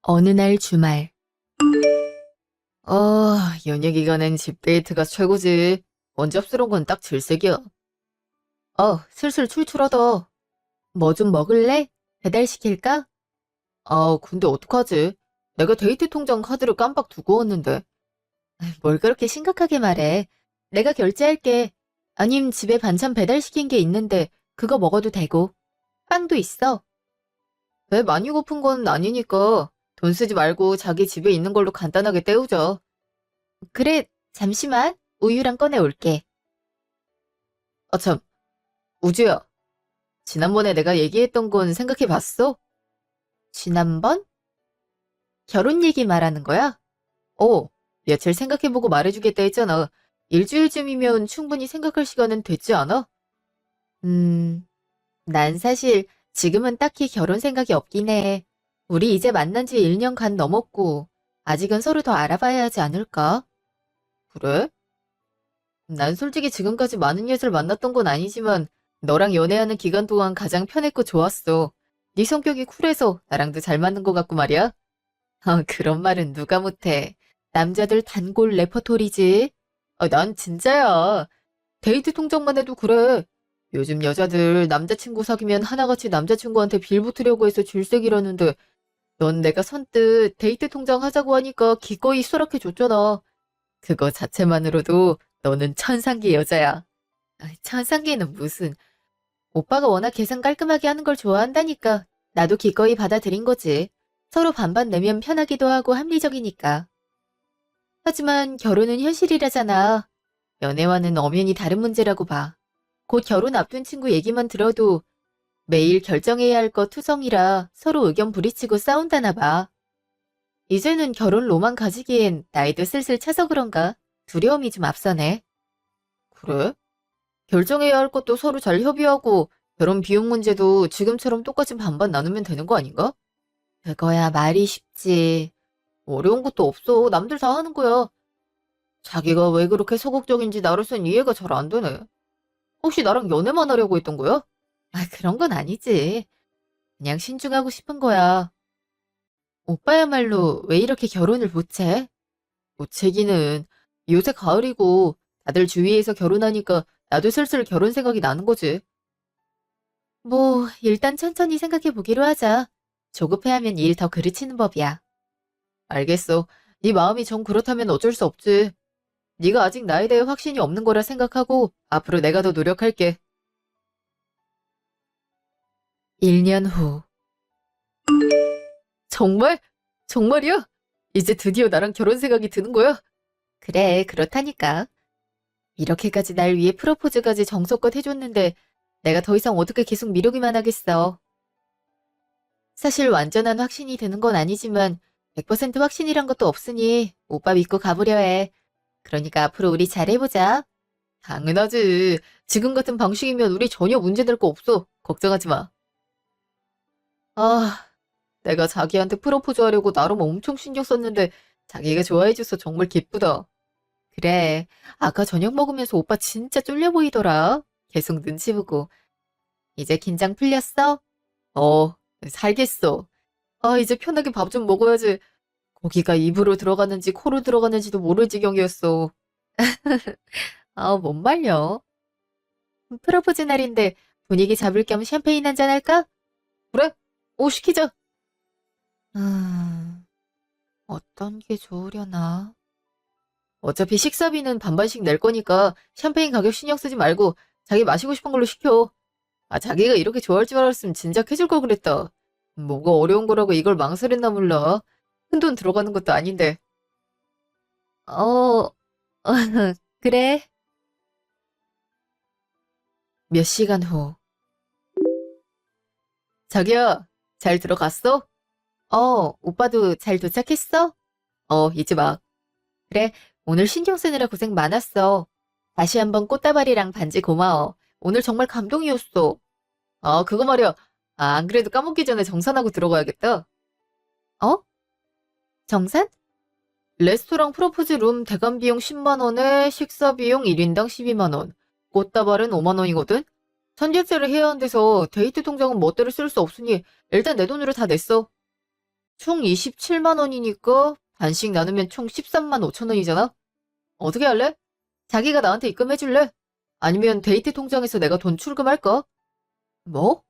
어느 날 주말. 연휴 기간엔 집 데이트가 최고지. 번잡스러운 건 딱 질색이야. 슬슬 출출하다. 뭐 좀 먹을래? 배달시킬까? 근데 어떡하지? 내가 데이트 통장 카드를 깜빡 두고 왔는데. 뭘 그렇게 심각하게 말해. 내가 결제할게. 아님 집에 반찬 배달시킨 게 있는데 그거 먹어도 되고. 빵도 있어. 배 많이 고픈 건 아니니까 돈 쓰지 말고 자기 집에 있는 걸로 간단하게 때우자. 그래, 잠시만. 우유랑 꺼내 올게. 참, 우주야. 지난번에 내가 얘기했던 건 생각해 봤어? 지난번? 결혼 얘기 말하는 거야? 어, 며칠 생각해보고 말해주겠다 했잖아. 일주일쯤이면 충분히 생각할 시간은 됐지 않아? 음, 난 사실 지금은 딱히 결혼 생각이 없긴 해. 우리 이제 만난 지 1년 간 넘었고, 아직은 서로 더 알아봐야 하지 않을까? 그래? 난 솔직히 지금까지 많은 여자를 만났던 건 아니지만 너랑 연애하는 기간 동안 가장 편했고 좋았어. 네 성격이 쿨해서 나랑도 잘 맞는 것 같고 말이야. 그런 말은 누가 못해. 남자들 단골 레퍼토리지. 난 진짜야. 데이트 통장만 해도 그래. 요즘 여자들 남자친구 사귀면 하나같이 남자친구한테 빌붙으려고 해서 질색이라는데 넌 내가 선뜻 데이트 통장 하자고 하니까 기꺼이 수락해줬잖아. 그거 자체만으로도 너는 천상계 여자야. 천상계는 무슨. 오빠가 워낙 계산 깔끔하게 하는 걸 좋아한다니까 나도 기꺼이 받아들인 거지. 서로 반반 내면 편하기도 하고 합리적이니까. 하지만 결혼은 현실이라잖아. 연애와는 엄연히 다른 문제라고 봐. 곧 결혼 앞둔 친구 얘기만 들어도 매일 결정해야 할 거 투성이라 서로 의견 부딪히고 싸운다나 봐. 이제는 결혼 로망 가지기엔 나이도 슬슬 차서 그런가 두려움이 좀 앞서네. 그래? 결정해야 할 것도 서로 잘 협의하고 결혼 비용 문제도 지금처럼 똑같이 반반 나누면 되는 거 아닌가? 그거야 말이 쉽지. 어려운 것도 없어. 남들 다 하는 거야. 자기가 왜 그렇게 소극적인지 나로선 이해가 잘 안 되네. 혹시 나랑 연애만 하려고 했던 거야? 그런 건 아니지. 그냥 신중하고 싶은 거야. 오빠야말로 왜 이렇게 결혼을 못해? 못채기는 요새 가을이고 다들 주위에서 결혼하니까 나도 슬슬 결혼 생각이 나는 거지. 뭐, 일단 천천히 생각해 보기로 하자. 조급해하면 일 더 그르치는 법이야. 알겠어. 네 마음이 정 그렇다면 어쩔 수 없지. 네가 아직 나에 대해 확신이 없는 거라 생각하고 앞으로 내가 더 노력할게. 1년 후. 정말? 정말이야? 이제 드디어 나랑 결혼 생각이 드는 거야? 그래, 그렇다니까. 이렇게까지 날 위해 프로포즈까지 정성껏 해줬는데 내가 더 이상 어떻게 계속 미루기만 하겠어. 사실 완전한 확신이 드는 건 아니지만 100% 확신이란 것도 없으니 오빠 믿고 가보려 해. 그러니까 앞으로 우리 잘해보자. 당연하지. 지금 같은 방식이면 우리 전혀 문제될 거 없어. 걱정하지 마. 아, 내가 자기한테 프로포즈 하려고 나름 엄청 신경 썼는데 자기가 좋아해줘서 정말 기쁘다. 그래. 아까 저녁 먹으면서 오빠 진짜 쫄려 보이더라. 계속 눈치 보고. 이제 긴장 풀렸어? 어, 살겠어. 이제 편하게 밥 좀 먹어야지. 고기가 입으로 들어가는지 코로 들어가는지도 모를 지경이었어. 못 말려. 프로포즈 날인데 분위기 잡을 겸 샴페인 한잔 할까? 그래? 시키자. 음, 어떤 게 좋으려나? 어차피 식사비는 반반씩 낼 거니까 샴페인 가격 신경 쓰지 말고 자기 마시고 싶은 걸로 시켜. 자기가 이렇게 좋아할 줄 알았으면 진작 해줄 걸 그랬다. 뭐가 어려운 거라고 이걸 망설였나 몰라. 큰돈 들어가는 것도 아닌데. 어, 그래. 몇 시간 후. 자기야, 잘 들어갔어? 오빠도 잘 도착했어? 이제 막. 그래, 오늘 신경 쓰느라 고생 많았어. 다시 한번 꽃다발이랑 반지 고마워. 오늘 정말 감동이었어. 그거 말이야. 안 그래도 까먹기 전에 정산하고 들어가야겠다. 어? 정산? 레스토랑 프로포즈 룸 대관 비용 10만 원에 식사 비용 1인당 12만 원. 꽃다발은 5만 원이거든? 선결제를 해야 한대서 데이트 통장은 멋대로 쓸 수 없으니 일단 내 돈으로 다 냈어. 총 27만 원이니까 반씩 나누면 총 13만 5천 원이잖아? 어떻게 할래? 자기가 나한테 입금해줄래? 아니면 데이트 통장에서 내가 돈 출금할까? 뭐?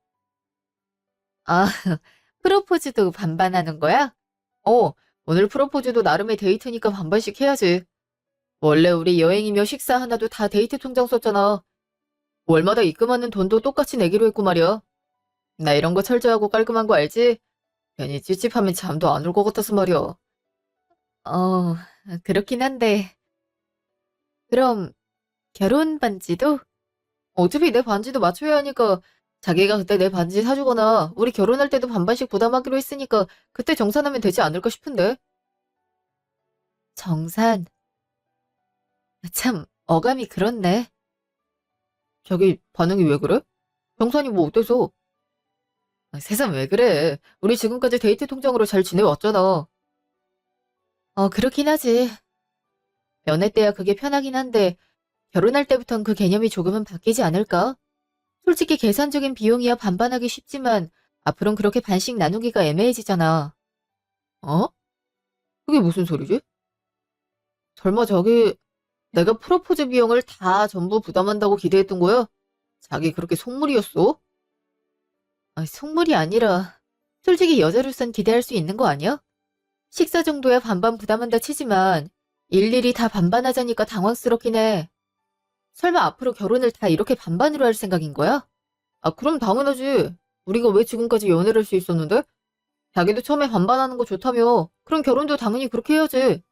아, 프로포즈도 반반하는 거야? 어, 오늘 프로포즈도 나름의 데이트니까 반반씩 해야지. 원래 우리 여행이며 식사 하나도 다 데이트 통장 썼잖아. 월마다 입금하는 돈도 똑같이 내기로 했고 말이야. 나 이런 거 철저하고 깔끔한 거 알지? 괜히 찝찝하면 잠도 안 올 것 같아서 말이야. 어, 그렇긴 한데. 그럼 결혼 반지도? 어차피 내 반지도 맞춰야 하니까 자기가 그때 내 반지 사주거나 우리 결혼할 때도 반반씩 부담하기로 했으니까 그때 정산하면 되지 않을까 싶은데. 정산? 참, 어감이 그렇네. 자기 반응이 왜 그래? 정산이 뭐 어때서? 세상 왜 그래? 우리 지금까지 데이트 통장으로 잘 지내왔잖아. 그렇긴 하지. 연애 때야 그게 편하긴 한데 결혼할 때부턴 그 개념이 조금은 바뀌지 않을까? 솔직히 계산적인 비용이야 반반하기 쉽지만 앞으론 그렇게 반씩 나누기가 애매해지잖아. 어? 그게 무슨 소리지? 설마 자기 내가 프로포즈 비용을 다 전부 부담한다고 기대했던 거야? 자기 그렇게 속물이었어? 속물이 아니라 솔직히 여자로선 기대할 수 있는 거 아니야? 식사 정도야 반반 부담한다 치지만 일일이 다 반반하자니까 당황스럽긴 해. 설마 앞으로 결혼을 다 이렇게 반반으로 할 생각인 거야? 그럼 당연하지. 우리가 왜 지금까지 연애를 할 수 있었는데? 자기도 처음에 반반하는 거 좋다며. 그럼 결혼도 당연히 그렇게 해야지.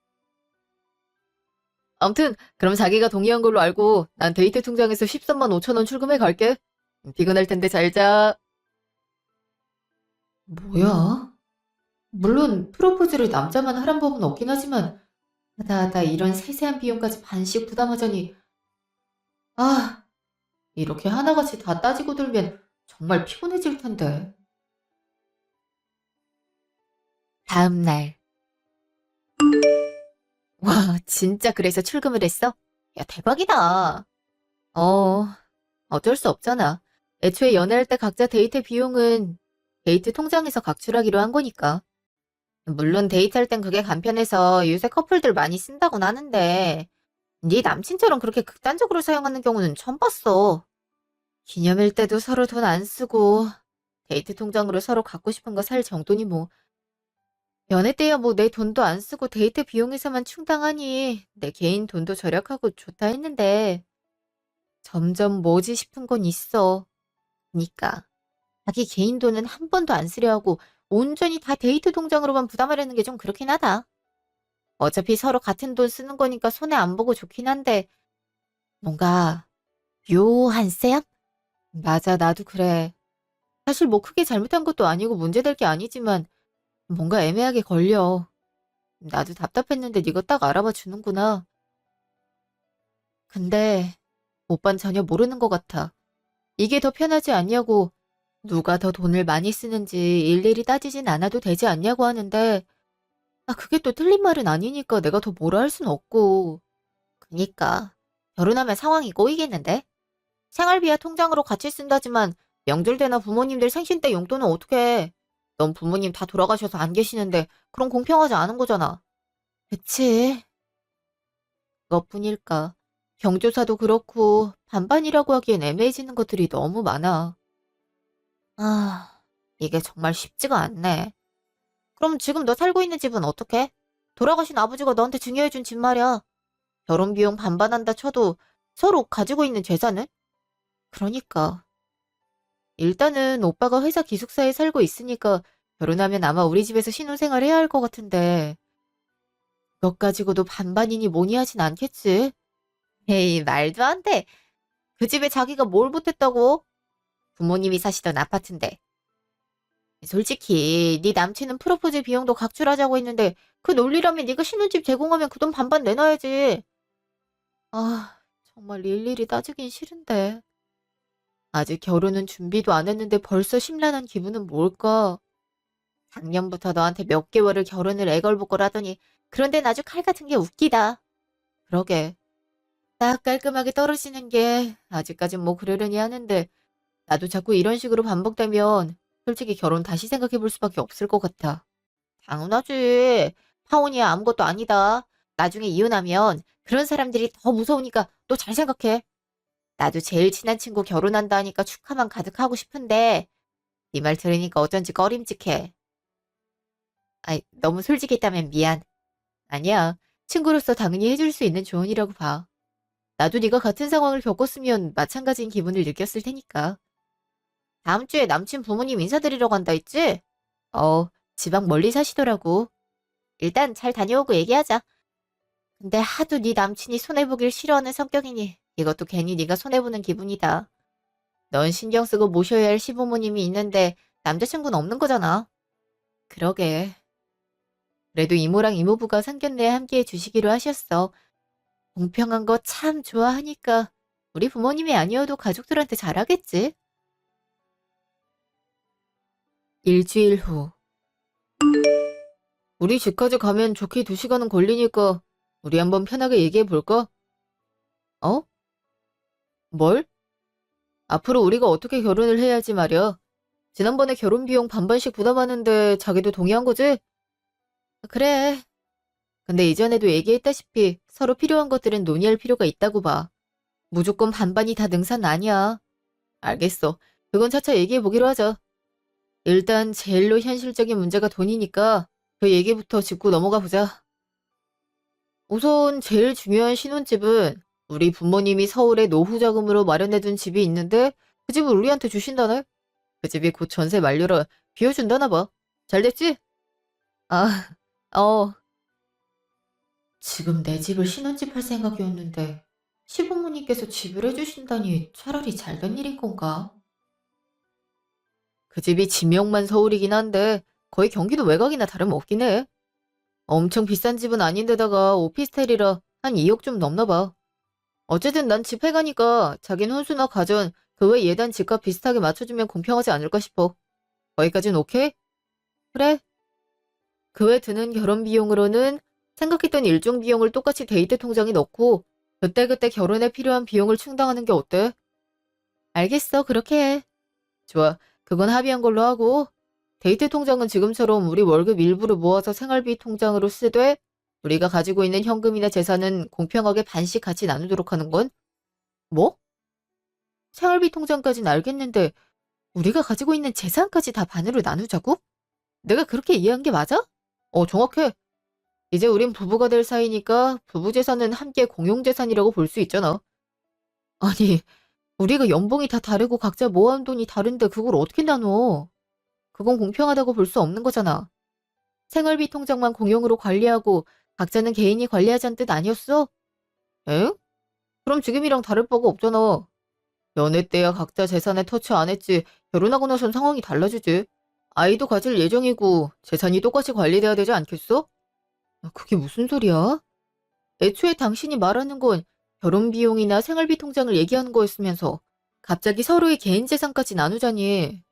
아무튼 그럼 자기가 동의한 걸로 알고 난 데이트 통장에서 13만 5천 원 출금해 갈게. 피곤할 텐데 잘 자. 뭐야? 물론 프로포즈를 남자만 하란 법은 없긴 하지만 하다하다 이런 세세한 비용까지 반씩 부담하자니 아, 이렇게 하나같이 다 따지고 들면 정말 피곤해질 텐데. 다음 날. 와, 진짜 그래서 출금을 했어? 야, 대박이다. 어, 어쩔 수 없잖아. 애초에 연애할 때 각자 데이트 비용은 데이트 통장에서 각출하기로 한 거니까. 물론 데이트할 땐 그게 간편해서 요새 커플들 많이 쓴다곤 하는데 네 남친처럼 그렇게 극단적으로 사용하는 경우는 처음 봤어. 기념일 때도 서로 돈 안 쓰고 데이트 통장으로 서로 갖고 싶은 거 살 정도니 뭐. 연애 때야 뭐 내 돈도 안 쓰고 데이트 비용에서만 충당하니 내 개인 돈도 절약하고 좋다 했는데 점점 뭐지 싶은 건 있어. 그니까 자기 개인 돈은 한 번도 안 쓰려 하고 온전히 다 데이트 통장으로만 부담하려는 게 좀 그렇긴 하다. 어차피 서로 같은 돈 쓰는 거니까 손해 안 보고 좋긴 한데 뭔가 묘한 쎄함? 맞아, 나도 그래. 사실 뭐 크게 잘못한 것도 아니고 문제될 게 아니지만 뭔가 애매하게 걸려. 나도 답답했는데 네가 딱 알아봐 주는구나. 근데 오빤 전혀 모르는 것 같아. 이게 더 편하지 않냐고 누가 더 돈을 많이 쓰는지 일일이 따지진 않아도 되지 않냐고 하는데 그게 또 틀린 말은 아니니까 내가 더 뭐라 할 순 없고. 그니까 결혼하면 상황이 꼬이겠는데? 생활비야 통장으로 같이 쓴다지만 명절 때나 부모님들 생신 때 용돈은 어떻게 해? 넌 부모님 다 돌아가셔서 안 계시는데 그럼 공평하지 않은 거잖아. 그치? 그것뿐일까. 경조사도 그렇고 반반이라고 하기엔 애매해지는 것들이 너무 많아. 아, 이게 정말 쉽지가 않네. 그럼 지금 너 살고 있는 집은 어떡해? 돌아가신 아버지가 너한테 증여해준 집 말이야. 결혼 비용 반반한다 쳐도 서로 가지고 있는 재산은? 그러니까. 일단은 오빠가 회사 기숙사에 살고 있으니까 결혼하면 아마 우리 집에서 신혼생활 해야 할 것 같은데 그것 가지고도 반반이니 뭐니 하진 않겠지? 에이, 말도 안 돼. 그 집에 자기가 뭘 못했다고? 부모님이 사시던 아파트인데. 솔직히 네 남친은 프로포즈 비용도 각출하자고 했는데 그 논리라면 네가 신혼집 제공하면 그 돈 반반 내놔야지. 정말 일일이 따지긴 싫은데. 아직 결혼은 준비도 안 했는데 벌써 심란한 기분은 뭘까? 작년부터 너한테 몇 개월을 결혼을 애걸복걸 하더니 그런데 아주 칼 같은 게 웃기다. 그러게. 딱 깔끔하게 떨어지는 게 아직까진 뭐 그러려니 하는데 나도 자꾸 이런 식으로 반복되면 솔직히 결혼 다시 생각해 볼 수밖에 없을 것 같아. 당연하지. 파혼이야 아무것도 아니다. 나중에 이혼하면 그런 사람들이 더 무서우니까 너 잘 생각해. 나도 제일 친한 친구 결혼한다 하니까 축하만 가득하고 싶은데 네 말 들으니까 어쩐지 꺼림직해. 아이, 너무 솔직했다면 미안. 아니야. 친구로서 당연히 해줄 수 있는 조언이라고 봐. 나도 네가 같은 상황을 겪었으면 마찬가지인 기분을 느꼈을 테니까. 다음 주에 남친 부모님 인사드리러 간다 했지? 어, 지방 멀리 사시더라고. 일단 잘 다녀오고 얘기하자. 근데 하도 네 남친이 손해보길 싫어하는 성격이니 이것도 괜히 네가 손해보는 기분이다. 넌 신경 쓰고 모셔야 할 시부모님이 있는데 남자친구는 없는 거잖아. 그러게. 그래도 이모랑 이모부가 상견례에 함께해 주시기로 하셨어. 공평한 거 참 좋아하니까 우리 부모님이 아니어도 가족들한테 잘하겠지? 일주일 후. 우리 집까지 가면 좋게 2시간은 걸리니까 우리 한번 편하게 얘기해 볼까? 어? 뭘? 앞으로 우리가 어떻게 결혼을 해야 할지 말이야. 지난번에 결혼 비용 반반씩 부담하는데 자기도 동의한 거지? 그래. 근데 이전에도 얘기했다시피 서로 필요한 것들은 논의할 필요가 있다고 봐. 무조건 반반이 다 능사는 아니야. 알겠어. 그건 차차 얘기해 보기로 하자. 일단 제일로 현실적인 문제가 돈이니까 그 얘기부터 짚고 넘어가 보자. 우선 제일 중요한 신혼집은 우리 부모님이 서울에 노후 자금으로 마련해둔 집이 있는데 그 집을 우리한테 주신다네? 그 집이 곧 전세 만료라 비워준다나 봐. 잘 됐지? 아, 어. 지금 내 집을 신혼집 할 생각이었는데 시부모님께서 집을 해주신다니 차라리 잘 된 일인 건가? 그 집이 지명만 서울이긴 한데 거의 경기도 외곽이나 다름없긴 해. 엄청 비싼 집은 아닌데다가 오피스텔이라 한 2억 좀 넘나 봐. 어쨌든 난 집 해가니까 자긴 혼수나 가전 그 외 예단 집값 비슷하게 맞춰주면 공평하지 않을까 싶어. 거기까진 오케이? 그래. 그 외 드는 결혼 비용으로는 생각했던 일종 비용을 똑같이 데이트 통장에 넣고 그때그때 결혼에 필요한 비용을 충당하는 게 어때? 알겠어. 그렇게 해. 좋아. 그건 합의한 걸로 하고 데이트 통장은 지금처럼 우리 월급 일부를 모아서 생활비 통장으로 쓰되 우리가 가지고 있는 현금이나 재산은 공평하게 반씩 같이 나누도록 하는 건? 뭐? 생활비 통장까진 알겠는데 우리가 가지고 있는 재산까지 다 반으로 나누자고? 내가 그렇게 이해한 게 맞아? 정확해. 이제 우린 부부가 될 사이니까 부부 재산은 함께 공용 재산이라고 볼 수 있잖아. 아니, 우리가 연봉이 다 다르고 각자 모아온 돈이 다른데 그걸 어떻게 나눠? 그건 공평하다고 볼 수 없는 거잖아. 생활비 통장만 공용으로 관리하고 각자는 개인이 관리하자는 뜻 아니었어? 에? 그럼 지금이랑 다를 바가 없잖아. 연애 때야 각자 재산에 터치 안 했지 결혼하고 나선 상황이 달라지지. 아이도 가질 예정이고 재산이 똑같이 관리돼야 되지 않겠어? 그게 무슨 소리야? 애초에 당신이 말하는 건 결혼 비용이나 생활비 통장을 얘기하는 거였으면서 갑자기 서로의 개인 재산까지 나누자니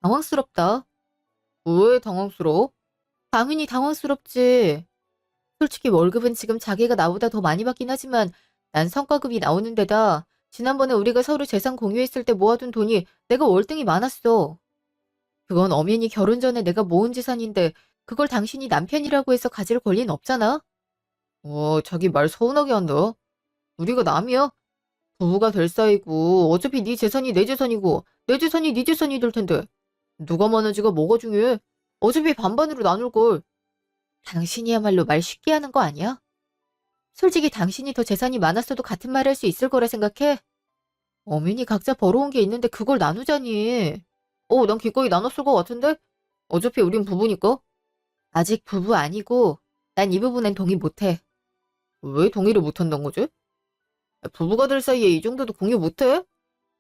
당황스럽다. 왜 당황스러워? 당연히 당황스럽지. 솔직히 월급은 지금 자기가 나보다 더 많이 받긴 하지만 난 성과급이 나오는 데다 지난번에 우리가 서로 재산 공유했을 때 모아둔 돈이 내가 월등히 많았어. 그건 엄연히 결혼 전에 내가 모은 재산인데 그걸 당신이 남편이라고 해서 가질 권리는 없잖아? 자기 말 서운하게 한다. 우리가 남이야? 부부가 될 사이고 어차피 네 재산이 내 재산이고 내 재산이 네 재산이 될 텐데 누가 많은지가 뭐가 중요해? 어차피 반반으로 나눌걸. 당신이야말로 말 쉽게 하는 거 아니야? 솔직히 당신이 더 재산이 많았어도 같은 말 할 수 있을 거라 생각해? 엄연히 각자 벌어온 게 있는데 그걸 나누자니. 난 기꺼이 나눴을 것 같은데? 어차피 우린 부부니까. 아직 부부 아니고 난 이 부분엔 동의 못해. 왜 동의를 못한단 거지? 부부가 될 사이에 이 정도도 공유 못해?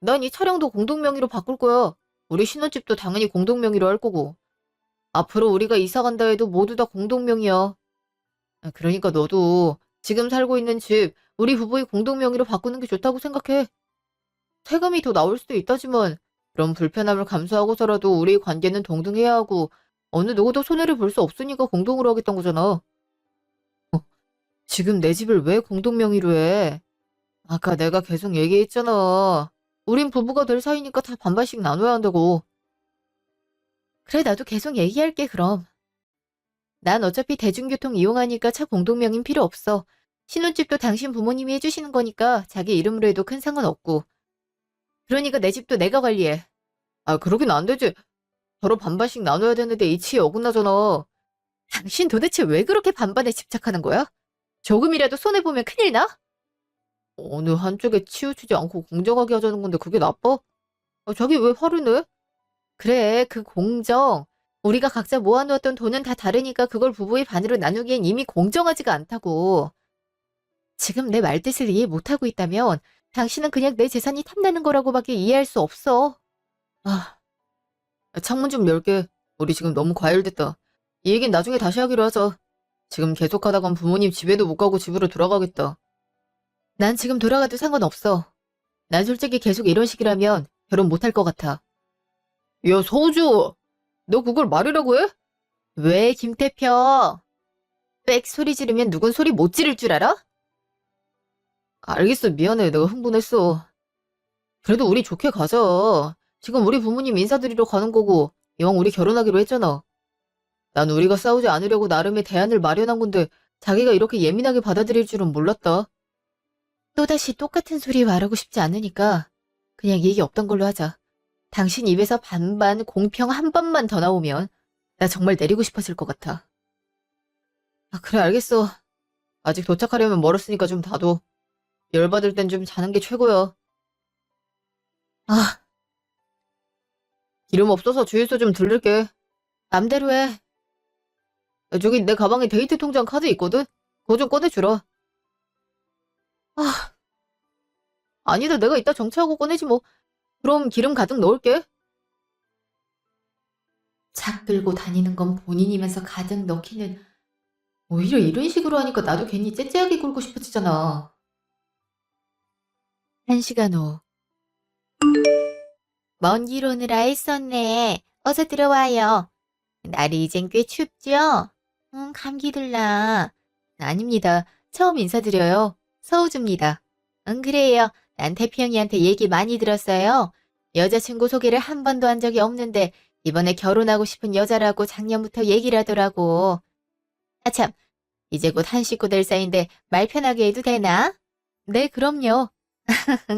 난 이 차량도 공동명의로 바꿀 거야. 우리 신혼집도 당연히 공동명의로 할 거고. 앞으로 우리가 이사 간다 해도 모두 다 공동명의야. 그러니까 너도 지금 살고 있는 집 우리 부부의 공동명의로 바꾸는 게 좋다고 생각해. 세금이 더 나올 수도 있다지만 그런 불편함을 감수하고서라도 우리 관계는 동등해야 하고 어느 누구도 손해를 볼 수 없으니까 공동으로 하겠다는 거잖아. 지금 내 집을 왜 공동명의로 해? 아까 내가 계속 얘기했잖아. 우린 부부가 될 사이니까 다 반반씩 나눠야 한다고. 그래, 나도 계속 얘기할게, 그럼. 난 어차피 대중교통 이용하니까 차 공동명인 필요 없어. 신혼집도 당신 부모님이 해주시는 거니까 자기 이름으로 해도 큰 상관없고. 그러니까 내 집도 내가 관리해. 아, 그러긴 안 되지. 서로 반반씩 나눠야 되는데 이치에 어긋나잖아. 당신 도대체 왜 그렇게 반반에 집착하는 거야? 조금이라도 손해보면 큰일 나? 어느 한쪽에 치우치지 않고 공정하게 하자는 건데 그게 나빠? 아, 자기 왜 화를 내? 그래, 그 공정. 우리가 각자 모아놓았던 돈은 다 다르니까 그걸 부부의 반으로 나누기엔 이미 공정하지가 않다고. 지금 내 말뜻을 이해 못하고 있다면 당신은 그냥 내 재산이 탐나는 거라고밖에 이해할 수 없어. 아, 창문 좀 열게. 우리 지금 너무 과열됐다. 이 얘기는 나중에 다시 하기로 하자. 지금 계속하다간 부모님 집에도 못 가고 집으로 돌아가겠다. 난 지금 돌아가도 상관없어. 난 솔직히 계속 이런 식이라면 결혼 못할 것 같아. 야, 서우주! 너 그걸 말이라고 해? 왜, 김태표? 빽 소리 지르면 누군 소리 못 지를 줄 알아? 알겠어, 미안해. 내가 흥분했어. 그래도 우리 좋게 가자. 지금 우리 부모님 인사드리러 가는 거고, 이왕 우리 결혼하기로 했잖아. 난 우리가 싸우지 않으려고 나름의 대안을 마련한 건데, 자기가 이렇게 예민하게 받아들일 줄은 몰랐다. 또다시 똑같은 소리 말하고 싶지 않으니까, 그냥 얘기 없던 걸로 하자. 당신 입에서 반반 공평 한 번만 더 나오면, 나 정말 내리고 싶어질 것 같아. 아, 그래, 알겠어. 아직 도착하려면 멀었으니까 좀 놔둬. 열받을 땐 좀 자는 게 최고야. 아, 기름 없어서 주유소 좀 들를게. 맘대로 해. 야, 저기 내 가방에 데이트 통장 카드 있거든? 그거 좀 꺼내주라. 아, 아니다. 내가 이따 정차하고 꺼내지 뭐. 그럼 기름 가득 넣을게. 차 끌고 다니는 건 본인이면서 가득 넣기는 오히려 이런 식으로 하니까 나도 괜히 째째하게 굴고 싶어지잖아. 1시간 후. 먼 길 오느라 애썼네. 어서 들어와요. 날이 이젠 꽤 춥죠? 감기 들라. 아닙니다. 처음 인사드려요. 서우주입니다. 그래요. 난 태평이한테 얘기 많이 들었어요. 여자친구 소개를 한 번도 한 적이 없는데 이번에 결혼하고 싶은 여자라고 작년부터 얘기를 하더라고. 아참, 이제 곧 한 식구 될 사이인데 말 편하게 해도 되나? 네, 그럼요.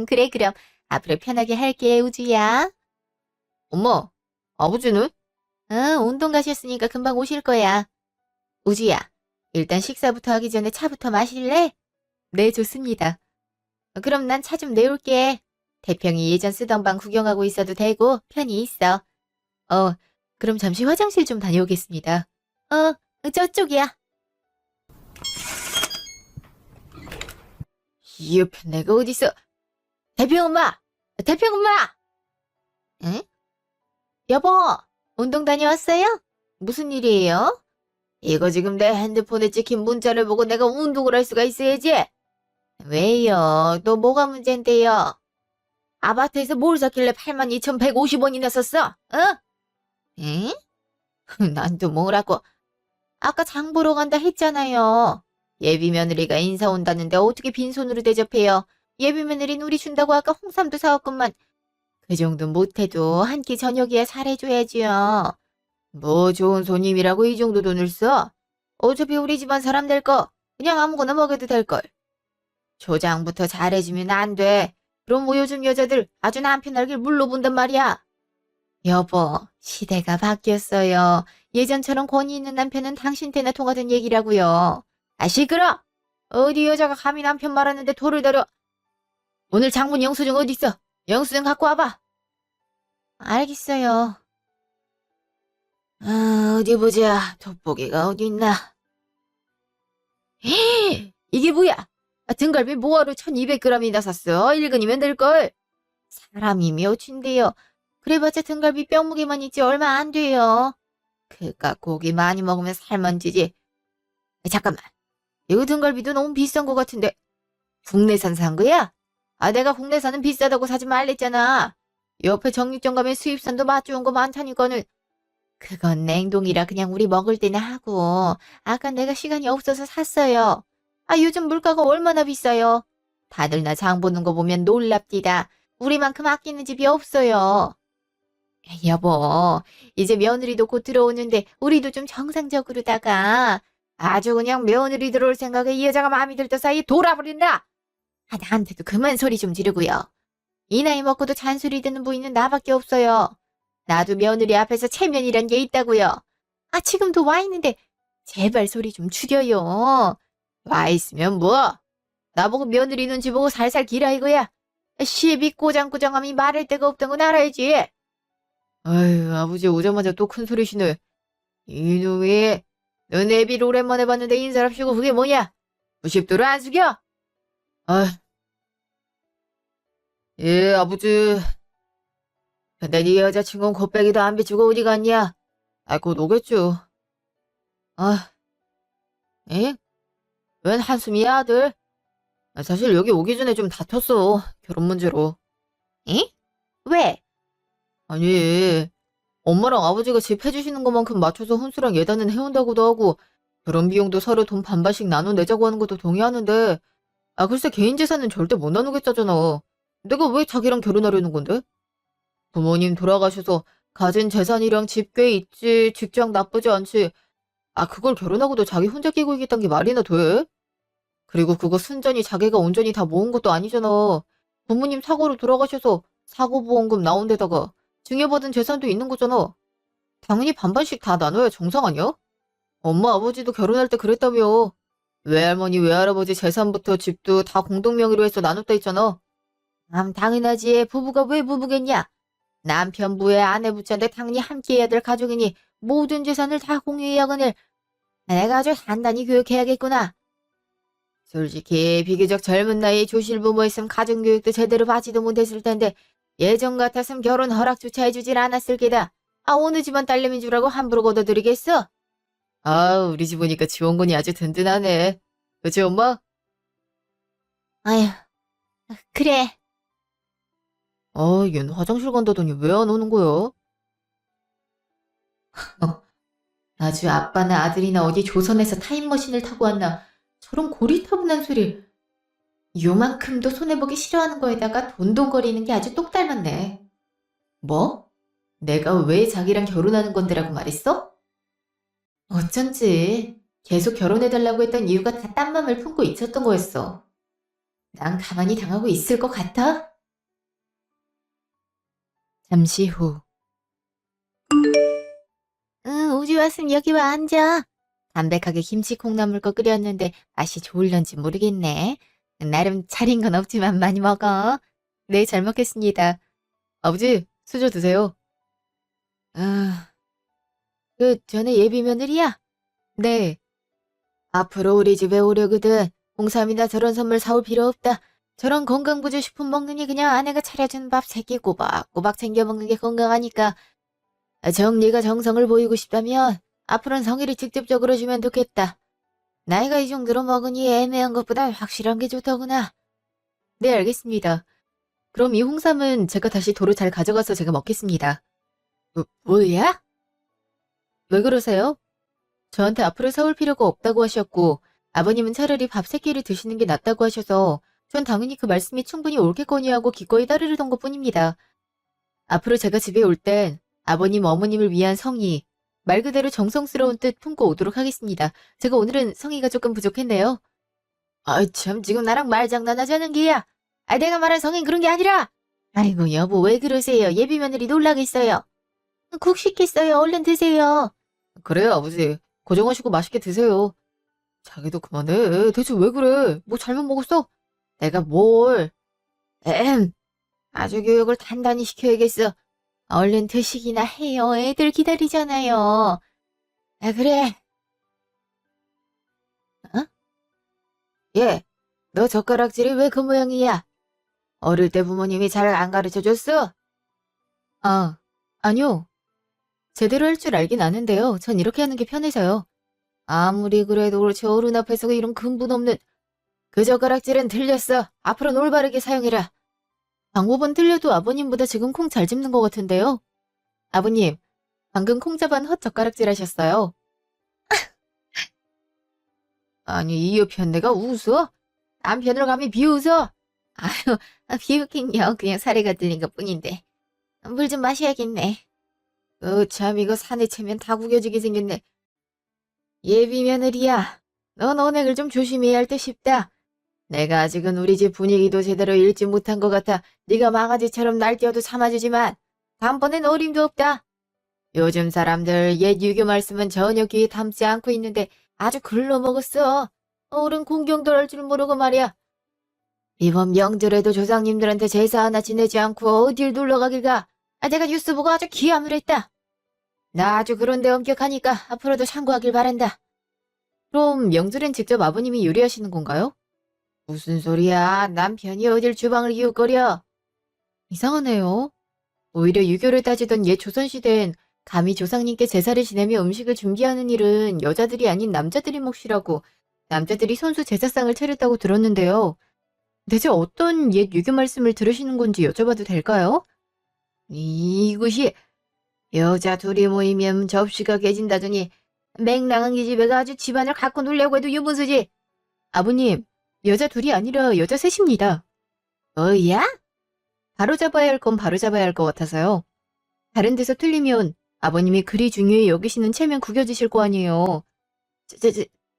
그래, 그럼 앞으로 편하게 할게, 우주야. 엄마, 아버지는? 응, 운동 가셨으니까 금방 오실 거야. 우주야, 일단 식사부터 하기 전에 차부터 마실래? 네, 좋습니다. 그럼 난 차 좀 내올게. 태평이 예전 쓰던 방 구경하고 있어도 되고 편히 있어. 그럼 잠시 화장실 좀 다녀오겠습니다. 저쪽이야. 이 옆에 내가 어딨어? 태평 엄마! 태평 엄마! 응? 여보, 운동 다녀왔어요? 무슨 일이에요? 이거 지금 내 핸드폰에 찍힌 문자를 보고 내가 운동을 할 수가 있어야지. 왜요? 또 뭐가 문제인데요? 아파트에서 뭘 샀길래 82,150원이나 썼어? 응? 난 또 뭐라고? 아까 장 보러 간다 했잖아요. 예비 며느리가 인사 온다는데 어떻게 빈손으로 대접해요? 예비 며느리는 우리 준다고 아까 홍삼도 사왔구만. 그 정도 못해도 한 끼 저녁이야 잘해줘야지요. 뭐 좋은 손님이라고 이 정도 돈을 써? 어차피 우리 집안 사람 될 거 그냥 아무거나 먹여도 될걸. 초장부터 잘해주면 안 돼. 그럼 뭐 요즘 여자들 아주 남편 알길 물로 본단 말이야. 여보, 시대가 바뀌었어요. 예전처럼 권위 있는 남편은 당신한테나 통하던 얘기라고요. 아, 시끄러! 어디 여자가 감히 남편 말하는데 돌을 들여. 오늘 장문 영수증 어디 있어? 영수증 갖고 와봐. 알겠어요. 어디 보자. 돋보기가 어디 있나. 이게 뭐야? 등갈비 뭐하러 1200g이나 샀어? 1근이면 될걸. 사람이 몇인데요. 그래봤자 등갈비 뼈무게만 있지 얼마 안 돼요. 그깟 고기 많이 먹으면 살만 찌지. 잠깐만. 이거 등갈비도 너무 비싼 것 같은데. 국내산 산 거야? 내가 국내산은 비싸다고 사지 말랬잖아. 옆에 정육점 가면 수입산도 맛 좋은 거 많다니까는. 그건 냉동이라 그냥 우리 먹을 때나 하고. 아까 내가 시간이 없어서 샀어요. 요즘 물가가 얼마나 비싸요. 다들 나 장 보는 거 보면 놀랍디다. 우리만큼 아끼는 집이 없어요. 여보, 이제 며느리도 곧 들어오는데 우리도 좀 정상적으로다가 아주 그냥 며느리 들어올 생각에 이 여자가 마음이 들던 사이에 돌아버린다. 아, 나한테도 그만 소리 좀 지르고요. 이 나이 먹고도 잔소리 듣는 부인은 나밖에 없어요. 나도 며느리 앞에서 체면이란 게 있다고요. 아, 지금도 와 있는데 제발 소리 좀 줄여요. 와 있으면 뭐? 나보고 며느리 눈치 보고 살살 기라 이거야. 시비 꼬장꼬장하면 말할 데가 없던 건 알아야지. 아유, 아버지 오자마자 또 큰 소리시네. 이놈이, 너 내비를 오랜만에 봤는데 인사랍시고 그게 뭐냐? 90도를 안 숙여? 아, 예, 아버지. 근데 네 여자친구는 곱빼기도 안 비추고 어디 갔냐? 아, 곧 오겠죠. 아, 에? 웬 한숨이야, 아들? 아, 사실 여기 오기 전에 좀 다퉜어. 결혼 문제로. 에? 왜? 아니, 엄마랑 아버지가 집 해주시는 것만큼 맞춰서 혼수랑 예단은 해온다고도 하고, 결혼 비용도 서로 돈 반반씩 나눠 내자고 하는 것도 동의하는데, 아, 글쎄 개인 재산은 절대 못 나누겠다잖아. 내가 왜 자기랑 결혼하려는 건데? 부모님 돌아가셔서 가진 재산이랑 집 꽤 있지, 직장 나쁘지 않지. 아, 그걸 결혼하고도 자기 혼자 끼고 있겠다는 게 말이나 돼? 그리고 그거 순전히 자기가 온전히 다 모은 것도 아니잖아. 부모님 사고로 돌아가셔서 사고보험금 나온 데다가 증여받은 재산도 있는 거잖아. 당연히 반반씩 다 나눠야 정상 아니야? 엄마 아버지도 결혼할 때 그랬다며. 외할머니 외할아버지 재산부터 집도 다 공동명의로 해서 나눴다 했잖아. 당연하지. 부부가 왜 부부겠냐? 남편부에 아내부자인데 당연히 함께 해야 될 가족이니 모든 재산을 다 공유해야거늘. 내가 아주 단단히 교육해야겠구나. 솔직히 비교적 젊은 나이에 조실부모였으면 가정교육도 제대로 받지도 못했을 텐데 예전 같았으면 결혼 허락조차 해주질 않았을 게다. 아, 어느 집안 딸내미인 줄 알고 함부로 걷어들이겠어? 아, 우리 집 오니까 지원군이 아주 든든하네. 그치, 엄마? 아휴, 그래. 얜 화장실 간다더니 왜 안 오는 거야? 아주 아빠나 아들이나 어디 조선에서 타임머신을 타고 왔나. 저런 고리타분한 소리. 요만큼도 손해보기 싫어하는 거에다가 돈돈거리는 게 아주 똑 닮았네. 뭐? 내가 왜 자기랑 결혼하는 건데라고 말했어? 어쩐지 계속 결혼해달라고 했던 이유가 다 딴 맘을 품고 있었던 거였어. 난 가만히 당하고 있을 것 같아? 잠시 후. 응, 우주 왔으면 여기 와 앉아. 담백하게 김치 콩나물 거 끓였는데 맛이 좋을런지 모르겠네. 나름 차린 건 없지만 많이 먹어. 네, 잘 먹겠습니다. 아버지, 수저 드세요. 아, 전에 예비 며느리야? 네. 앞으로 우리 집에 오려거든. 홍삼이나 저런 선물 사올 필요 없다. 저런 건강보조식품 먹느니 그냥 아내가 차려준 밥 3끼 꼬박꼬박 챙겨 먹는 게 건강하니까. 정리가 정성을 보이고 싶다면 앞으로는 성의를 직접적으로 주면 좋겠다. 나이가 이 정도로 먹으니 애매한 것보다 확실한 게 좋더구나. 네, 알겠습니다. 그럼 이 홍삼은 제가 다시 도로 잘 가져가서 제가 먹겠습니다. 뭐야? 왜 그러세요? 저한테 앞으로 사올 필요가 없다고 하셨고 아버님은 차라리 밥 3끼를 드시는 게 낫다고 하셔서 전 당연히 그 말씀이 충분히 옳겠거니 하고 기꺼이 따르던 것뿐입니다. 앞으로 제가 집에 올 땐 아버님, 어머님을 위한 성의, 말 그대로 정성스러운 뜻 품고 오도록 하겠습니다. 제가 오늘은 성의가 조금 부족했네요. 아, 참 지금 나랑 말장난하자는 게야. 아, 내가 말한 성의는 그런 게 아니라. 아이고 여보 왜 그러세요. 예비 며느리 놀라겠어요. 국 시켰어요. 얼른 드세요. 그래요 아버지. 고정하시고 맛있게 드세요. 자기도 그만해. 대체 왜 그래? 뭐 잘못 먹었어? 내가 뭘. 아주 교육을 단단히 시켜야겠어. 얼른 드시기나 해요. 애들 기다리잖아요. 아, 그래. 어? 얘, 너 젓가락질이 왜 그 모양이야? 어릴 때 부모님이 잘 안 가르쳐줬어? 아, 아니요. 제대로 할 줄 알긴 아는데요. 전 이렇게 하는 게 편해서요. 아무리 그래도 그렇지 어른 앞에서 이런 근본 없는 그 젓가락질은 틀렸어. 앞으로는 올바르게 사용해라. 방법은 틀려도 아버님보다 지금 콩 잘 집는 것 같은데요. 아버님, 방금 콩 잡은 헛젓가락질 하셨어요. 아니, 이 옆에 내가 웃어? 남편을 감히 비웃어? 아유, 비웃긴요. 그냥 사례가 들린 것 뿐인데. 물 좀 마셔야겠네. 참 이거 산에 채면 다 구겨지게 생겼네. 예비 며느리야, 넌 언행을 좀 조심해야 할 듯 싶다. 내가 아직은 우리 집 분위기도 제대로 읽지 못한 것 같아 네가 망아지처럼 날뛰어도 참아주지만 다음번엔 어림도 없다. 요즘 사람들 옛 유교 말씀은 전혀 귀에 담지 않고 있는데 아주 글러먹었어. 어른 공경도 할 줄 모르고 말이야. 이번 명절에도 조상님들한테 제사 하나 지내지 않고 어딜 놀러 가길 가. 내가 뉴스 보고 아주 기함을 했다. 나 아주 그런데 엄격하니까 앞으로도 참고하길 바란다. 그럼 명절엔 직접 아버님이 요리하시는 건가요? 무슨 소리야. 남편이 어딜 주방을 기웃거려. 이상하네요. 오히려 유교를 따지던 옛 조선시대엔 감히 조상님께 제사를 지내며 음식을 준비하는 일은 여자들이 아닌 남자들이 몫이라고 남자들이 손수 제사상을 차렸다고 들었는데요. 대체 어떤 옛 유교 말씀을 들으시는 건지 여쭤봐도 될까요? 이곳이 여자 둘이 모이면 접시가 깨진다더니 맹랑한 기집애가 아주 집안을 갖고 놀려고 해도 유분수지. 아버님, 여자 둘이 아니라 여자 셋입니다. 뭐야? 바로잡아야 할 건 바로잡아야 할 것 같아서요. 다른 데서 틀리면 아버님이 그리 중요히 여기시는 체면 구겨지실 거 아니에요.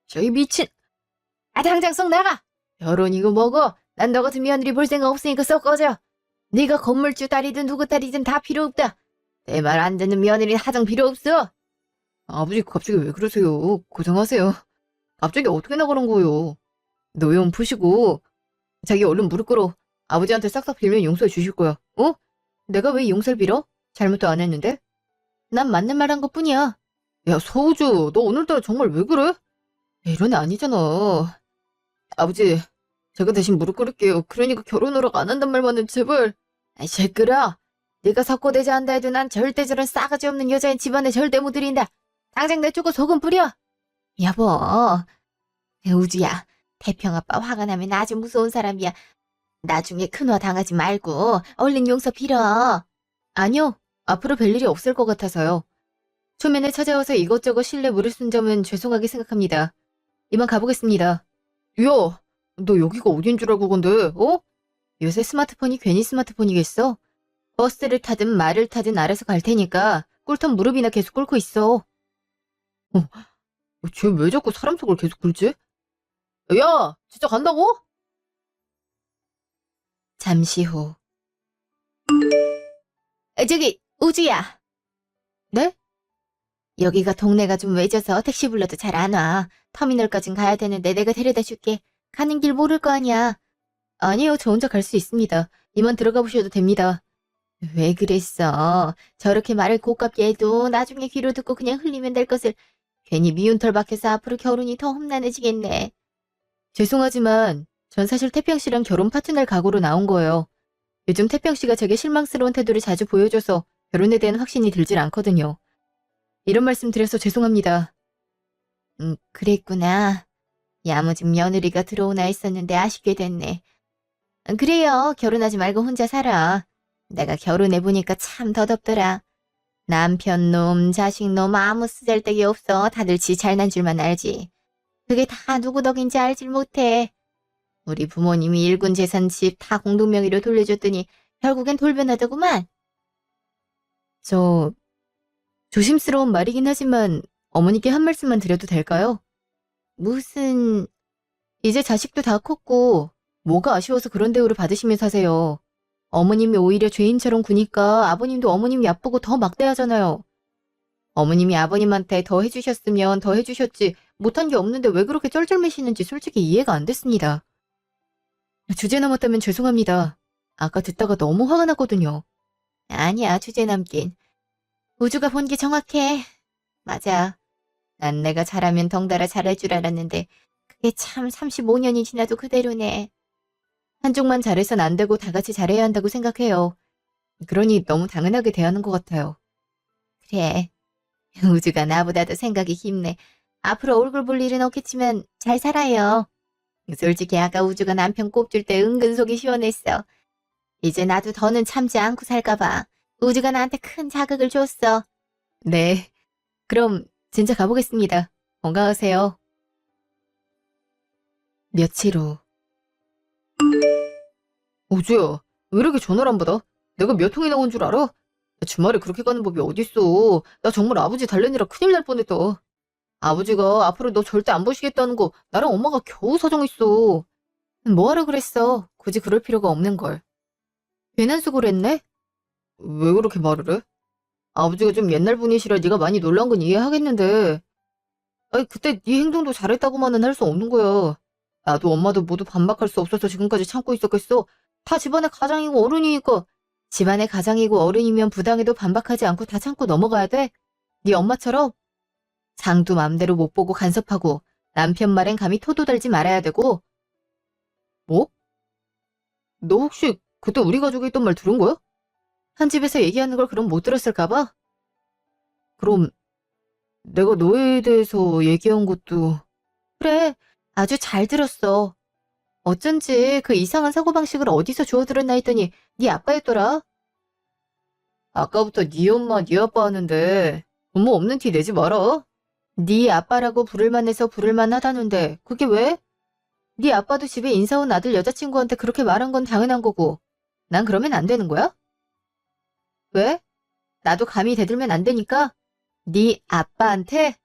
저희 미친. 당장 썩 나가. 결혼이고 뭐고 난 너 같은 며느리 볼 생각 없으니까 썩 꺼져. 네가 건물주 딸이든 누구 딸이든 다 필요 없다. 내 말 안 듣는 며느리는 하등 필요 없어. 아버지 갑자기 왜 그러세요? 고생하세요. 갑자기 어떻게 나가는 거예요? 노여움 푸시고 자기 얼른 무릎 꿇어. 아버지한테 싹싹 빌면 용서해 주실 거야. 어? 내가 왜 용서를 빌어? 잘못도 안 했는데? 난 맞는 말 한 것뿐이야. 야 서우주 너 오늘따라 정말 왜 그래? 이런 애 아니잖아. 아버지 제가 대신 무릎 꿇을게요. 그러니까 결혼 허락 안 한단 말만은 제발. 시끄러. 네가 석고대자 한다 해도 난 절대 저런 싸가지 없는 여자인 집안에 절대 못 들인다. 당장 내쫓고 소금 뿌려. 여보. 우주야. 태평아빠 화가 나면 아주 무서운 사람이야. 나중에 큰화 당하지 말고 얼른 용서 빌어. 아니요. 앞으로 뵐 일이 없을 것 같아서요. 초면에 찾아와서 이것저것 실례 물으신 점은 죄송하게 생각합니다. 이만 가보겠습니다. 야, 너 여기가 어딘 줄 알고 건데, 어? 요새 스마트폰이 괜히 스마트폰이겠어? 버스를 타든 말을 타든 알아서 갈 테니까 꿀턴 무릎이나 계속 꿇고 있어. 쟤 왜 자꾸 사람 속을 계속 긁지? 야, 진짜 간다고? 잠시 후. 저기, 우주야. 네? 여기가 동네가 좀 외져서 택시 불러도 잘 안 와. 터미널까진 가야 되는데 내가 데려다 줄게. 가는 길 모를 거 아니야. 아니요, 저 혼자 갈 수 있습니다. 이만 들어가 보셔도 됩니다. 왜 그랬어? 저렇게 말을 고깝게 해도 나중에 귀로 듣고 그냥 흘리면 될 것을 괜히 미운 털 박혀서 앞으로 결혼이 더 험난해지겠네. 죄송하지만 전 사실 태평 씨랑 결혼 파트너를 각오로 나온 거예요. 요즘 태평 씨가 제게 실망스러운 태도를 자주 보여줘서 결혼에 대한 확신이 들질 않거든요. 이런 말씀 드려서 죄송합니다. 그랬구나. 야무진 며느리가 들어오나 했었는데 아쉽게 됐네. 그래요. 결혼하지 말고 혼자 살아. 내가 결혼해보니까 참 더덥더라. 남편놈, 자식놈 아무 쓰잘데기 없어. 다들 지 잘난 줄만 알지. 그게 다 누구 덕인지 알질 못해. 우리 부모님이 일군 재산 집 다 공동명의로 돌려줬더니 결국엔 돌변하더구만. 저 조심스러운 말이긴 하지만 어머니께 한 말씀만 드려도 될까요? 무슨... 이제 자식도 다 컸고 뭐가 아쉬워서 그런 대우를 받으시며 사세요. 어머님이 오히려 죄인처럼 구니까 아버님도 어머님 얕보고 더 막대하잖아요. 어머님이 아버님한테 더 해주셨으면 더 해주셨지 못한 게 없는데 왜 그렇게 쩔쩔매시는지 솔직히 이해가 안 됐습니다. 주제 넘었다면 죄송합니다. 아까 듣다가 너무 화가 났거든요. 아니야, 주제 넘긴. 우주가 본 게 정확해. 맞아. 난 내가 잘하면 덩달아 잘할 줄 알았는데 그게 참 35년이 지나도 그대로네. 한쪽만 잘해선 안 되고 다 같이 잘해야 한다고 생각해요. 그러니 너무 당연하게 대하는 것 같아요. 그래. 우주가 나보다도 생각이 깊네. 앞으로 얼굴 볼 일은 없겠지만 잘 살아요. 솔직히 아까 우주가 남편 꼽줄 때 은근 속이 시원했어. 이제 나도 더는 참지 않고 살까봐. 우주가 나한테 큰 자극을 줬어. 네. 그럼 진짜 가보겠습니다. 건강하세요. 며칠 후. 우주야, 왜 이렇게 전화를 안 받아? 내가 몇 통이나 온 줄 알아? 주말에 그렇게 가는 법이 어딨어. 나 정말 아버지 달래느라 큰일 날 뻔했다. 아버지가 앞으로 너 절대 안 보시겠다는 거 나랑 엄마가 겨우 사정했어. 뭐하러 그랬어. 굳이 그럴 필요가 없는 걸. 괜한 수고를 했네? 왜 그렇게 말을 해? 아버지가 좀 옛날 분이시라 네가 많이 놀란 건 이해하겠는데 아니 그때 네 행동도 잘했다고만은 할 수 없는 거야. 나도 엄마도 모두 반박할 수 없어서 지금까지 참고 있었겠어. 다 집안의 가장이고 어른이니까. 집안의 가장이고 어른이면 부당해도 반박하지 않고 다 참고 넘어가야 돼. 네 엄마처럼 장도 맘대로 못 보고 간섭하고 남편 말엔 감히 토도 달지 말아야 되고. 뭐? 너 혹시 그때 우리 가족이 있던 말 들은 거야? 한 집에서 얘기하는 걸 그럼 못 들었을까 봐? 그럼 내가 너에 대해서 얘기한 것도 그래, 아주 잘 들었어. 어쩐지 그 이상한 사고방식을 어디서 주워들었나 했더니 네 아빠였더라. 아까부터 네 엄마, 네 아빠 하는데 부모 없는 티 내지 마라. 네 아빠라고 부를만 해서 부를만 하다는데 그게 왜? 네 아빠도 집에 인사 온 아들 여자친구한테 그렇게 말한 건 당연한 거고 난 그러면 안 되는 거야? 왜? 나도 감히 대들면 안 되니까? 네 아빠한테?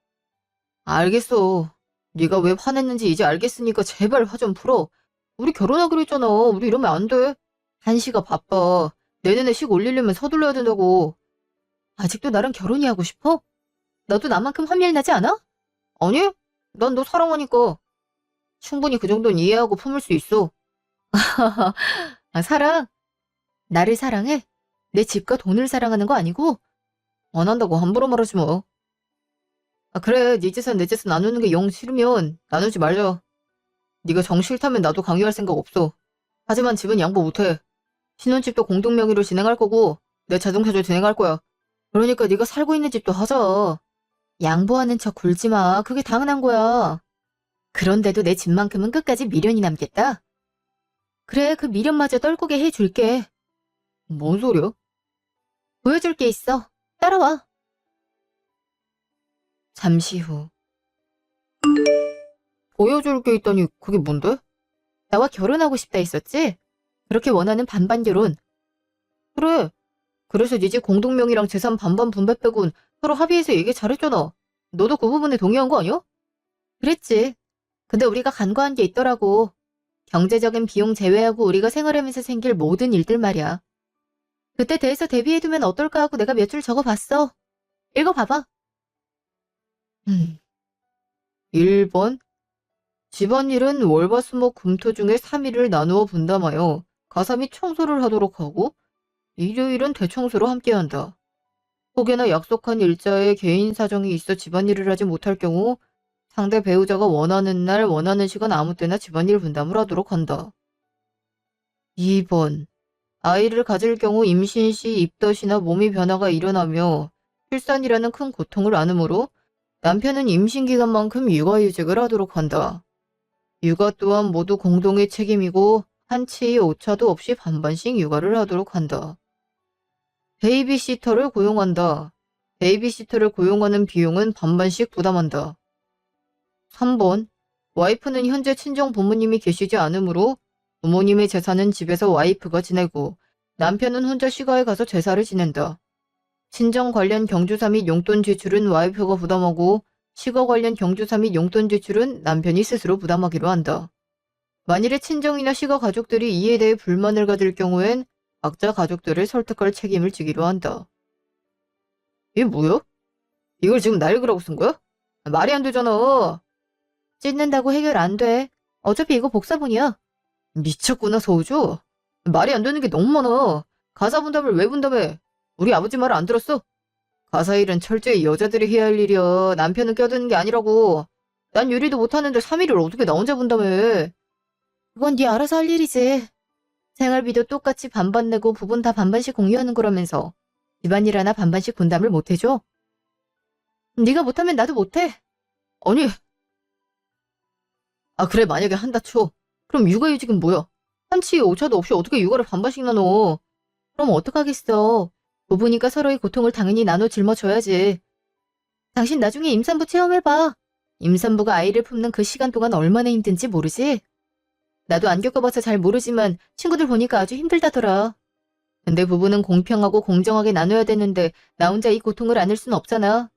알겠어. 네가 왜 화냈는지 이제 알겠으니까 제발 화 좀 풀어. 우리 결혼하기로 했잖아. 우리 이러면 안 돼. 한시가 바빠. 내년에 식 올리려면 서둘러야 된다고. 아직도 나랑 결혼이 하고 싶어? 너도 나만큼 화밀 나지 않아? 아니, 난 너 사랑하니까. 충분히 그 정도는 이해하고 품을 수 있어. 아, 사랑? 나를 사랑해? 내 집과 돈을 사랑하는 거 아니고? 안 한다고 함부로 말하지 마. 아, 그래. 네 재산 내 재산 나누는 게 영 싫으면 나누지 말자. 네가 정 싫다면 나도 강요할 생각 없어. 하지만 집은 양보 못해. 신혼집도 공동 명의로 진행할 거고 내 자동차도 진행할 거야. 그러니까 네가 살고 있는 집도 하자. 양보하는 척 굴지 마. 그게 당연한 거야. 그런데도 내 집만큼은 끝까지 미련이 남겠다. 그래, 그 미련마저 떨구게 해줄게. 뭔 소리야? 보여줄 게 있어. 따라와. 잠시 후. 보여줄 게 있다니 그게 뭔데? 나와 결혼하고 싶다 했었지? 그렇게 원하는 반반 결혼. 그래. 그래서 네 집 공동명의랑 재산 반반 분배 빼곤 서로 합의해서 얘기 잘했잖아. 너도 그 부분에 동의한 거 아니야? 그랬지. 근데 우리가 간과한 게 있더라고. 경제적인 비용 제외하고 우리가 생활하면서 생길 모든 일들 말이야. 그때 대해서 대비해두면 어떨까 하고 내가 몇 줄 적어봤어. 읽어봐봐. 1번. 집안일은 월화수목 금토 중에 3일을 나누어 분담하여 가사 및 청소를 하도록 하고 일요일은 대청소로 함께한다. 혹여나 약속한 일자에 개인 사정이 있어 집안일을 하지 못할 경우 상대 배우자가 원하는 날 원하는 시간 아무 때나 집안일 분담을 하도록 한다. 2번. 아이를 가질 경우 임신 시 입덧이나 몸의 변화가 일어나며 출산이라는 큰 고통을 안으므로 남편은 임신 기간만큼 육아휴직을 하도록 한다. 육아 또한 모두 공동의 책임이고 한치의 오차도 없이 반반씩 육아를 하도록 한다. 베이비시터를 고용한다. 베이비시터를 고용하는 비용은 반반씩 부담한다. 3번. 와이프는 현재 친정 부모님이 계시지 않으므로 부모님의 제사는 집에서 와이프가 지내고 남편은 혼자 시가에 가서 제사를 지낸다. 친정 관련 경조사 및 용돈 지출은 와이프가 부담하고 시가 관련 경조사 및 용돈 지출은 남편이 스스로 부담하기로 한다. 만일에 친정이나 시가 가족들이 이에 대해 불만을 가질 경우엔 각자 가족들을 설득할 책임을 지기로 한다. 이게 뭐야? 이걸 지금 나 읽으라고 쓴 거야? 말이 안 되잖아. 찢는다고 해결 안 돼. 어차피 이거 복사본이야. 미쳤구나, 서우주. 말이 안 되는 게 너무 많아. 가사 분담을 왜 분담해? 우리 아버지 말을 안 들었어? 가사 일은 철저히 여자들이 해야 할 일이야. 남편은 껴드는 게 아니라고. 난 요리도 못하는데 3일을 어떻게 나 혼자 분담해. 그건 네 알아서 할 일이지. 생활비도 똑같이 반반 내고 부분 다 반반씩 공유하는 거라면서 집안일 하나 반반씩 분담을 못 해줘? 네가 못하면 나도 못해. 아니. 아 그래 만약에 한다 쳐. 그럼 육아휴직은 뭐야? 한치의 오차도 없이 어떻게 육아를 반반씩 나눠? 그럼 어떡하겠어. 부부니까 서로의 고통을 당연히 나눠 짊어져야지. 당신 나중에 임산부 체험해봐. 임산부가 아이를 품는 그 시간 동안 얼마나 힘든지 모르지? 나도 안 겪어봐서 잘 모르지만 친구들 보니까 아주 힘들다더라. 근데 부부는 공평하고 공정하게 나눠야 되는데 나 혼자 이 고통을 안을 순 없잖아.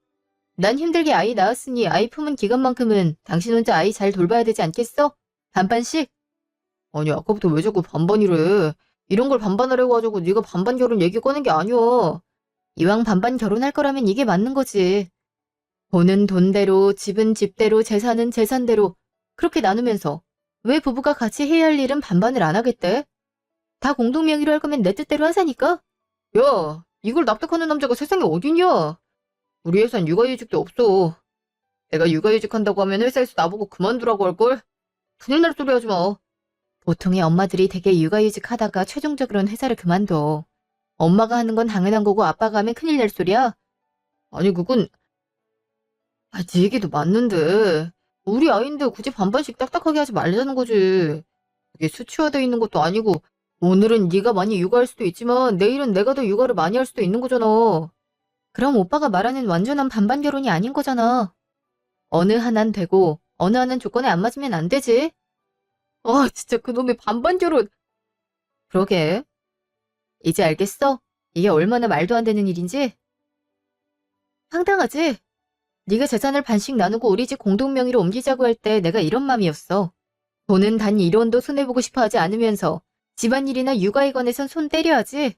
난 힘들게 아이 낳았으니 아이 품은 기간만큼은 당신 혼자 아이 잘 돌봐야 되지 않겠어? 반반씩? 아니 아까부터 왜 자꾸 반반이래. 이런 걸 반반하려고 가지고 네가 반반 결혼 얘기 꺼낸 게 아니야. 이왕 반반 결혼할 거라면 이게 맞는 거지. 돈은 돈대로, 집은 집대로, 재산은 재산대로 그렇게 나누면서 왜 부부가 같이 해야 할 일은 반반을 안 하겠대? 다 공동명의로 할 거면 내 뜻대로 하자니까? 야, 이걸 납득하는 남자가 세상에 어딨냐? 우리 회사는 육아휴직도 없어. 내가 육아휴직 한다고 하면 회사에서 나보고 그만두라고 할걸? 큰일 날 소리 하지 마. 보통의 엄마들이 되게 육아휴직 하다가 최종적으로는 회사를 그만둬. 엄마가 하는 건 당연한 거고 아빠가 하면 큰일 날 소리야? 아니 그건 네 얘기도 맞는데 우리 아이인데 굳이 반반씩 딱딱하게 하지 말자는 거지. 그게 수치화돼 있는 것도 아니고 오늘은 네가 많이 육아할 수도 있지만 내일은 내가 더 육아를 많이 할 수도 있는 거잖아. 그럼 오빠가 말하는 완전한 반반 결혼이 아닌 거잖아. 어느 하나는 되고 어느 하나는 조건에 안 맞으면 안 되지. 아 진짜 그놈의 반반 결혼. 그러게. 이제 알겠어? 이게 얼마나 말도 안 되는 일인지? 황당하지? 네가 재산을 반씩 나누고 우리 집 공동명의로 옮기자고 할 때 내가 이런 맘이었어. 돈은 단 1원도 손해보고 싶어 하지 않으면서 집안일이나 육아에 관해선 손 때려야지.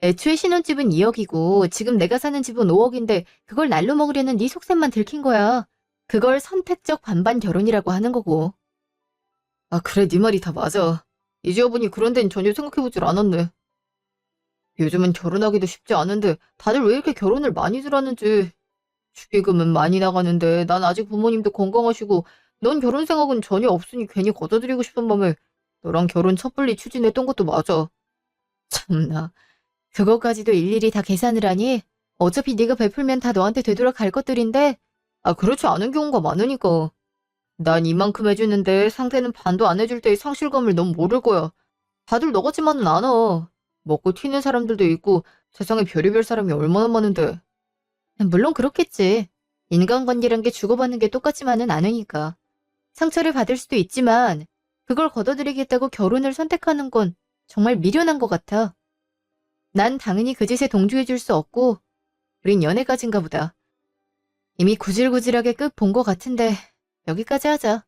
애초에 신혼집은 2억이고 지금 내가 사는 집은 5억인데 그걸 날로 먹으려는 네 속셈만 들킨 거야. 그걸 선택적 반반 결혼이라고 하는 거고. 아 그래 네 말이 다 맞아. 이제 와보니 그런 데는 전혀 생각해보질 않았네. 요즘은 결혼하기도 쉽지 않은데 다들 왜 이렇게 결혼을 많이들 하는지. 축의금은 많이 나가는데 난 아직 부모님도 건강하시고 넌 결혼 생각은 전혀 없으니 괜히 걷어들이고 싶은 맘에 너랑 결혼 섣불리 추진했던 것도 맞아. 참나. 그거까지도 일일이 다 계산을 하니? 어차피 네가 베풀면 다 너한테 되돌아갈 것들인데 아 그렇지 않은 경우가 많으니까. 난 이만큼 해주는데 상대는 반도 안 해줄 때의 상실감을 넌 모를 거야. 다들 너같지만은 않아. 먹고 튀는 사람들도 있고 세상에 별의별 사람이 얼마나 많은데. 물론 그렇겠지. 인간관계란 게 주고받는 게 똑같지만은 않으니까. 상처를 받을 수도 있지만 그걸 걷어들이겠다고 결혼을 선택하는 건 정말 미련한 것 같아. 난 당연히 그 짓에 동조해줄 수 없고 우린 연애까지인가 보다. 이미 구질구질하게 끝 본 것 같은데 여기까지 하자.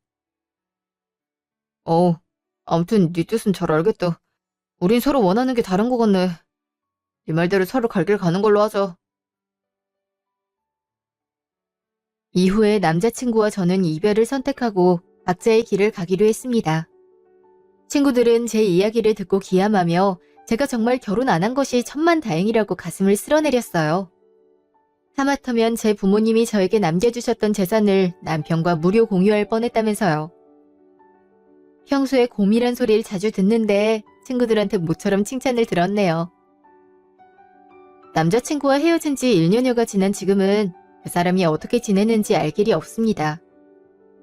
아무튼 네 뜻은 잘 알겠다. 우린 서로 원하는 게 다른 것 같네. 네 말대로 서로 갈 길 가는 걸로 하자. 이후에 남자친구와 저는 이별을 선택하고 각자의 길을 가기로 했습니다. 친구들은 제 이야기를 듣고 기함하며 제가 정말 결혼 안 한 것이 천만다행이라고 가슴을 쓸어내렸어요. 하마터면 제 부모님이 저에게 남겨주셨던 재산을 남편과 무료 공유할 뻔했다면서요. 평소에 곰이란 소리를 자주 듣는데 친구들한테 모처럼 칭찬을 들었네요. 남자친구와 헤어진 지 1년여가 지난 지금은 그 사람이 어떻게 지내는지 알 길이 없습니다.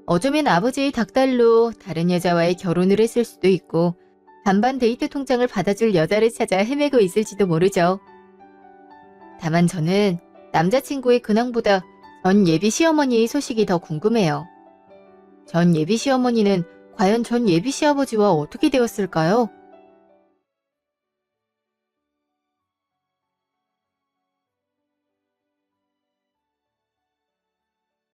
어쩌면 아버지의 닥달로 다른 여자와의 결혼을 했을 수도 있고 반반 데이트 통장을 받아줄 여자를 찾아 헤매고 있을지도 모르죠. 다만 저는 남자친구의 근황보다 전 예비 시어머니의 소식이 더 궁금해요. 전 예비 시어머니는 과연 전 예비 시아버지와 어떻게 되었을까요?